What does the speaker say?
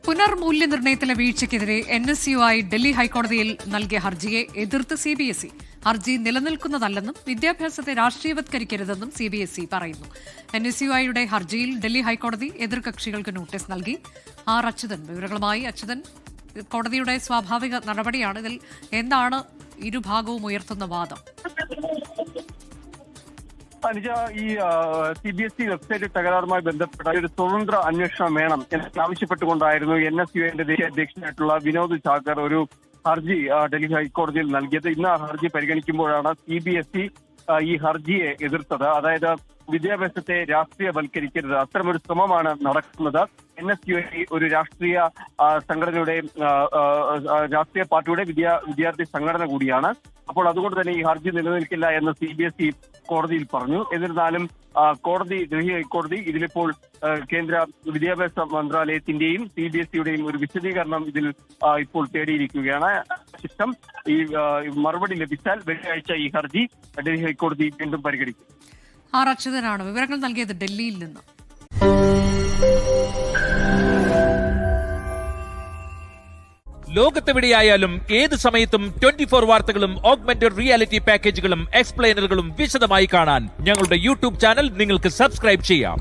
പുനർമൂല്യനിർണ്ണയത്തിലെ വീഴ്ചയ്ക്കെതിരെ NSUI Delhi ഹൈക്കോടതിയിൽ നൽകിയ ഹർജിയെ എതിർത്ത് CBSE. ഹർജി നിലനിൽക്കുന്നതല്ലെന്നും വിദ്യാഭ്യാസത്തെ രാഷ്ട്രീയവത്കരിക്കരുതെന്നും CBSE പറയുന്നു. NSUIയുടെ ഹർജിയിൽ ഡൽഹി ഹൈക്കോടതി എതിർകക്ഷികൾക്ക് നോട്ടീസ് നൽകി. ആർ അച്യുതൻ വിവരങ്ങളുമായി. അച്യുതൻ, കോടതിയുടെ സ്വാഭാവിക നടപടിയാണ്. ഇതിൽ എന്താണ് ഇരുഭാഗവും ഉയർത്തുന്ന വാദം? അനുജ, ഈ CBSE വെബ്സൈറ്റ് തകരാറുമായി ബന്ധപ്പെട്ട ഒരു സ്വതന്ത്ര അന്വേഷണം വേണം എന്ന് ആവശ്യപ്പെട്ടുകൊണ്ടായിരുന്നു NSUIന്റെ ദേശീയ അധ്യക്ഷനായിട്ടുള്ള വിനോദ് ചാക്കർ ഒരു ഹർജി ഡൽഹി ഹൈക്കോടതിയിൽ നൽകിയത്. ഇന്ന് ആ ഹർജി പരിഗണിക്കുമ്പോഴാണ് CBSE ഈ ഹർജിയെ എതിർത്തത്. അതായത് വിദ്യാഭ്യാസത്തെ രാഷ്ട്രീയവൽക്കരിക്കരുത്, അത്തരമൊരു ശ്രമമാണ് നടക്കുന്നത്. NSUI ഒരു രാഷ്ട്രീയ സംഘടനയുടെ രാഷ്ട്രീയ പാർട്ടിയുടെ വിദ്യാർത്ഥി സംഘടന കൂടിയാണ്. അപ്പോൾ അതുകൊണ്ട് തന്നെ ഈ ഹർജി നിലനിൽക്കില്ല എന്ന് CBSE കോടതിയിൽ പറഞ്ഞു. എന്നിരുന്നാലും ഡൽഹി ഹൈക്കോടതി ഇതിലിപ്പോൾ കേന്ദ്ര വിദ്യാഭ്യാസ മന്ത്രാലയത്തിന്റെയും CBSEയുടെയും ഒരു വിശദീകരണം ഇതിൽ ഇപ്പോൾ തേടിയിരിക്കുകയാണ്. ശേഷം ഈ മറുപടി ലഭിച്ചാൽ വെള്ളിയാഴ്ച ഈ ഹർജി ഡൽഹി ഹൈക്കോടതി വീണ്ടും പരിഗണിക്കും. ആർ അച്യുതനാണ് വിവരങ്ങൾ നൽകിയത് ഡൽഹിയിൽ നിന്ന്. ലോകത്തെവിടെയായാലും ഏത് സമയത്തും 24 വാർത്തകളും ഓഗ്മെന്റഡ് റിയാലിറ്റി പാക്കേജുകളും എക്സ്പ്ലെയിനറുകളും വിശദമായി കാണാൻ ഞങ്ങളുടെ YouTube ചാനൽ നിങ്ങൾക്ക് സബ്സ്ക്രൈബ് ചെയ്യാം.